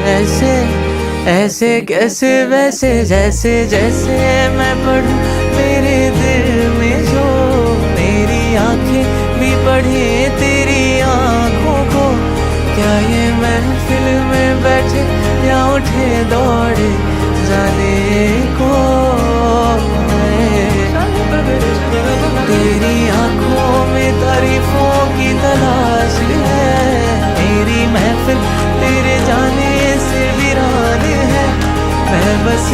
ऐसे ऐसे कैसे वैसे जैसे जैसे मैं पढ़ूं मेरे दिल में जो मेरी आंखें भी पढ़े तेरी आंखों को। क्या ये महफिल में बैठे या उठे दौड़े जाने को है। तेरी आंखों में तारीफों की तलाश है। मेरी महफिल तेरे जाने से वीरान है। मैं बस